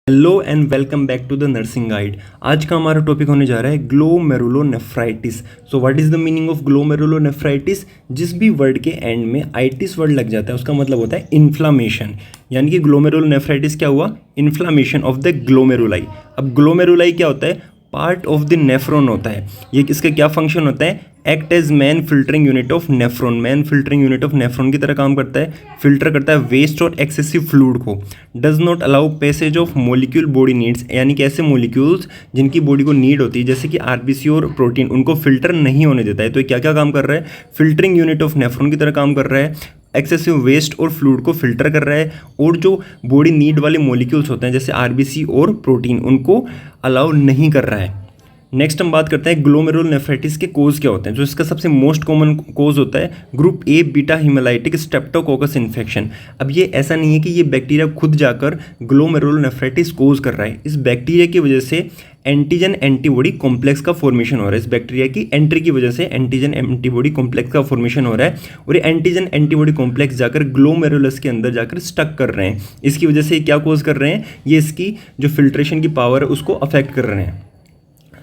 Hello and welcome back to the nursing guide. आज का हमारा टॉपिक होने जा रहा है glomerulonephritis. So what is the meaning of glomerulonephritis? जिस भी वर्ड के एंड में आइटिस वर्ड लग जाता है उसका मतलब होता है इन्फ्लामेशन। यानी कि ग्लोमेरुलोनेफ्राइटिस क्या हुआ? Inflammation of the glomeruli. अब ग्लोमेरुलाई क्या होता है? पार्ट ऑफ द नेफ्रॉन होता है। ये किसका क्या फंक्शन होता है? Act as main filtering unit of nephron. Main filtering unit of nephron की तरह काम करता है, फिल्टर करता है वेस्ट और एक्सेसिव फ्लूइड को। Does not allow passage of molecule body needs, यानी कि ऐसे मोलिक्यूल्स जिनकी बॉडी को नीड होती है जैसे कि आरबीसी और प्रोटीन, उनको फिल्टर नहीं होने देता है। तो ये क्या क्या काम कर रहा है? फिल्टरिंग यूनिट ऑफ नेफ्रॉन की तरह काम कर रहा है, एक्सेसिव वेस्ट और फ्लूइड को फिल्टर कर रहा है, और जो बॉडी नीड वाले मोलिक्यूल्स होते हैं जैसे आरबीसी और प्रोटीन उनको अलाउ नहीं कर रहा है। नेक्स्ट हम बात करते हैं ग्लोमेरुलोनेफ्राइटिस के कोज क्या होते हैं। जो इसका सबसे मोस्ट कॉमन कोज होता है group A beta haemolytic Streptococcus infection. अब ये ऐसा नहीं है कि ये बैक्टीरिया खुद जाकर ग्लोमेरुलोनेफ्राइटिस कोज कर रहा है। इस बैक्टीरिया की वजह से एंटीजन एंटीबॉडी कॉम्प्लेक्स का फॉर्मेशन हो रहा है। इस बैक्टीरिया की एंट्री की वजह से एंटीजन एंटीबॉडी कॉम्प्लेक्स का फॉर्मेशन हो रहा है, और ये एंटीजन एंटीबॉडी कॉम्प्लेक्स जाकर ग्लोमेरुलस के अंदर जाकर स्टक कर रहे हैं। इसकी वजह से क्या कोज कर रहे हैं? ये इसकी जो फिल्ट्रेशन की पावर है उसको अफेक्ट कर रहे हैं।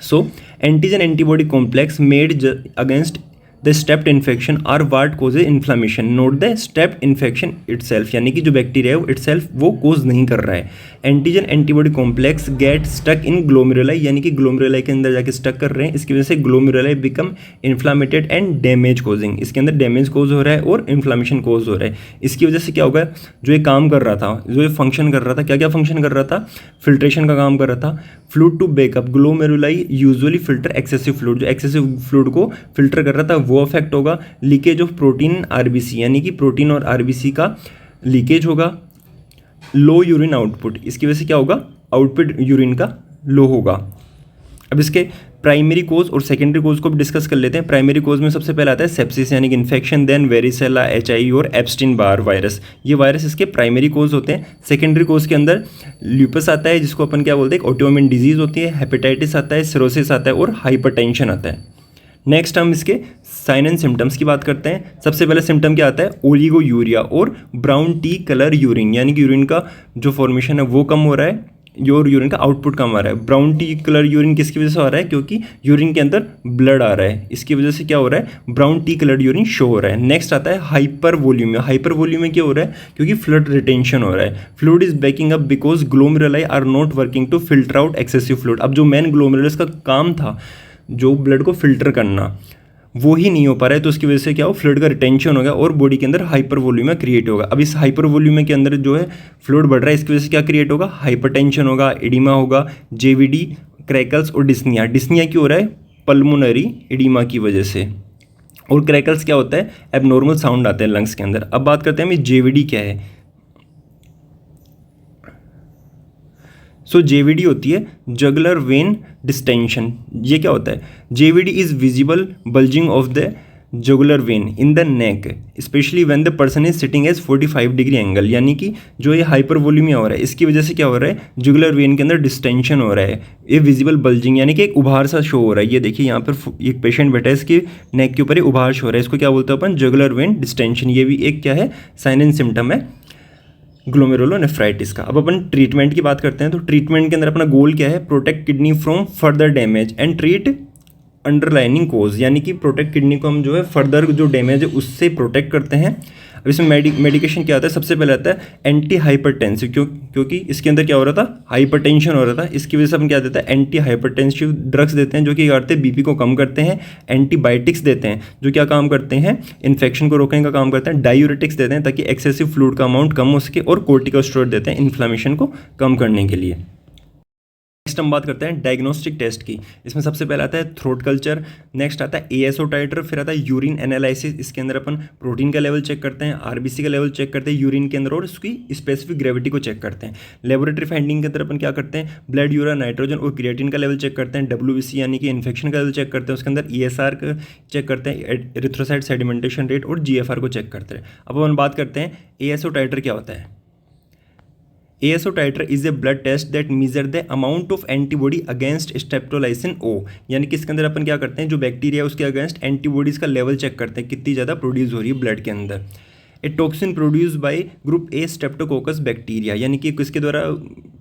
So, antigen antibody complex made against the strep infection are what causes inflammation, not the strep infection itself। यानी कि जो बैक्टीरिया है वो itself वो कोज नहीं कर रहा है। Antigen antibody complex get stuck in glomeruli, यानी कि ग्लोमेरुलाई के अंदर जाके स्टक कर रहे हैं। इसकी वजह से glomeruli become inflamed and damage causing. इसके अंदर डैमेज कोज हो रहा है और इन्फ्लामेशन कोज हो रहा है। इसकी वजह से क्या होगा? जो ये काम कर रहा था, जो ये फंक्शन कर रहा था, क्या क्या फंक्शन कर रहा था? फिल्ट्रेशन का काम कर रहा था, fluid to backup. Glomeruli usually filter excessive fluid, जो एक्सेसिव फ्लूइड को फिल्टर कर रहा था वो अफेक्ट होगा। लीकेज ऑफ प्रोटीन आरबीसी, यानी कि प्रोटीन और आरबीसी का लीकेज होगा। लो यूरिन आउटपुट, इसकी वजह से क्या होगा? आउटपुट यूरिन का लो होगा। अब इसके प्राइमरी कोज और सेकेंडरी कोज को भी डिस्कस कर लेते हैं। प्राइमरी कोज में सबसे पहले आता है सेप्सिस यानी कि इन्फेक्शन, देन वेरिसेला, एचआईवी और एप्स्टीन बार वायरस। ये वायरस इसके प्राइमरी कोज होते हैं। सेकेंडरी कोज के अंदर ल्यूपस आता है जिसको अपन क्या बोलते हैं? ऑटोइम्यून डिजीज होती है, हेपेटाइटिस आता है, सिरोसिस आता है और हाइपरटेंशन आता है। नेक्स्ट हम इसके साइन एंड सिम्टम्स की बात करते हैं। सबसे पहले सिम्टम क्या आता है? ओलिगो यूरिया और ब्राउन टी कलर यूरिन, यानी कि यूरिन का जो फॉर्मेशन है वो कम हो रहा है और यूरिन का आउटपुट कम आ रहा है। ब्राउन टी कलर यूरिन किसकी वजह से आ रहा है? क्योंकि यूरिन के अंदर ब्लड आ रहा है, इसकी वजह से क्या हो रहा है? Brown T colour urine show हो रहा है। नेक्स्ट आता है हाइपर वॉल्यूमिया। हाइपर वॉल्यूमिया क्या हो रहा है? क्योंकि फ्लूइड रिटेंशन हो रहा है। Fluid is backing up because glomeruli are not working to filter out excessive fluid. अब जो मेन ग्लोमेरुलस का काम था जो ब्लड को फिल्टर करना वो ही नहीं हो पा रहा है, तो उसकी वजह से क्या हो? फ्लूइड का रिटेंशन हो गया और बॉडी के अंदर हाइपर वॉल्यूमिया क्रिएट होगा। अब इस हाइपर वॉल्यूमिया के अंदर जो है फ्लूइड बढ़ रहा है, इसकी वजह से क्या क्रिएट होगा? हाइपरटेंशन होगा, एडिमा होगा, जेवीडी, क्रैकल्स और डिस्निया। डिस्निया क्यों हो रहा है? पल्मोनरी एडिमा की वजह से। और क्रैकल्स क्या होता है? एबनॉर्मल साउंड आते हैं लंग्स के अंदर। अब बात करते हैं हमें जेवीडी क्या है। सो जेवीडी होती है जगुलर वेन डिस्टेंशन। ये क्या होता है? JVD is visible bulging of the jugular vein in the neck especially when the person is sitting as 45 degree angle. यानी कि जो ये हाइपर वॉल्यूमिया हो रहा है इसकी वजह से क्या हो रहा है? जुगुलर वेन के अंदर डिस्टेंशन हो रहा है। ये विजिबल बल्जिंग यानी कि एक उभार सा शो हो रहा है। ये देखिए यहाँ पर एक पेशेंट बैठा है, इसके नेक के ऊपर एक उभार शो हो रहा है, इसको क्या बोलते हैं अपन? Jugular vein distension. ये भी एक क्या है? साइन एंड सिम्टम है ग्लोमेरुलोनेफ्राइटिस का। अब अपन ट्रीटमेंट की बात करते हैं। तो ट्रीटमेंट के अंदर अपना गोल क्या है? Protect kidney from further damage and treat underlining cause. यानी कि प्रोटेक्ट किडनी को हम जो है फर्दर जो डैमेज है उससे प्रोटेक्ट करते हैं। अब इसमें मेडिकेशन क्या आता है? सबसे पहले आता है एंटी हाइपरटेंसिव, क्योंकि इसके अंदर क्या हो रहा था? हाइपरटेंशन हो रहा था। इसकी वजह से हम क्या देते हैं? एंटी हाइपरटेंसिव ड्रग्स देते हैं जो कि क्या करते हैं? बीपी को कम करते हैं। एंटीबायोटिक्स देते हैं जो क्या काम करते हैं? इन्फेक्शन को रोकने का काम करते हैं। डायूरेटिक्स देते हैं ताकि एक्सेसिव फ्लूइड का अमाउंट कम हो सके, और कोर्टिकोस्टेरॉइड देते हैं इन्फ्लेमेशन को कम करने के लिए। नेक्स्ट हम बात करते हैं डायग्नोस्टिक टेस्ट की। इसमें सबसे पहले आता है थ्रोट कल्चर, नेक्स्ट आता है एएसओ टाइटर, फिर आता है यूरिन एनालिसिस। इसके अंदर अपन प्रोटीन का लेवल चेक करते हैं, आरबीसी का लेवल चेक करते हैं यूरिन के अंदर, और उसकी स्पेसिफिक ग्रेविटी को चेक करते हैं। लेबोरेटरी फाइंडिंग के अंदर अपन क्या करते हैं? ब्लड, यूरिन, नाइट्रोजन और क्रिएटिन का लेवल चेक करते हैं। डब्ल्यूबीसी यानी कि इन्फेक्शन का लेवल चेक करते हैं। उसके अंदर ईएसआर का चेक करते हैं, एरिथ्रोसाइट सेडिमेंटेशन रेट, और जीएफआर को चेक करते हैं। अब अपन बात करते हैं एएसओ टाइटर क्या होता है। ASO titer is a blood test that measure the amount of antibody against streptolysin O. यानी कि इसके अंदर अपन क्या करते हैं? जो बैक्टीरिया है उसके अगेंस्ट एंटीबॉडीज़ का लेवल चेक करते हैं, कितनी ज़्यादा प्रोड्यूस हो रही है ब्लड के अंदर। A toxin produce by group A streptococcus bacteria, यानी कि किसके द्वारा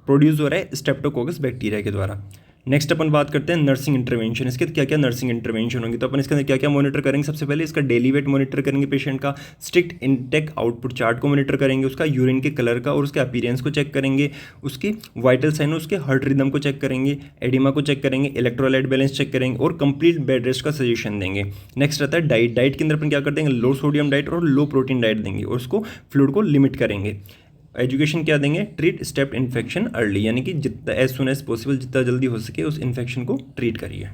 प्रोड्यूस हो रहा है, स्ट्रेप्टोकोकस बैक्टीरिया के द्वारा। नेक्स्ट अपन बात करते हैं नर्सिंग इंटरवेंशन। इसके क्या क्या नर्सिंग इंटरवेंशन होंगे, तो अपन इसके अंदर क्या क्या मॉनिटर करेंगे। सबसे पहले इसका डेली वेट मॉनिटर करेंगे पेशेंट का, स्ट्रिक्ट इनटेक आउटपुट चार्ट को मॉनिटर करेंगे, उसका यूरिन के कलर का और उसके अपीयरेंस को चेक करेंगे, उसकी वाइटल साइन और उसके हार्ट रिदम को चेक करेंगे, एडिमा को चेक करेंगे, इलेक्ट्रोलाइट बैलेंस चेक करेंगे और कंप्लीट बेड रेस्ट का सजेशन देंगे। नेक्स्ट रहता है डाइट। डाइट के अंदर अपन क्या कर देंगे, लो सोडियम डाइट और लो प्रोटीन डाइट देंगे और उसको फ्लूइड को लिमिट करेंगे। एजुकेशन क्या देंगे, ट्रीट स्टेप इन्फेक्शन अर्ली, यानी कि जितना एज सुन एज पॉसिबल, जितना जल्दी हो सके उस इन्फेक्शन को ट्रीट करिए।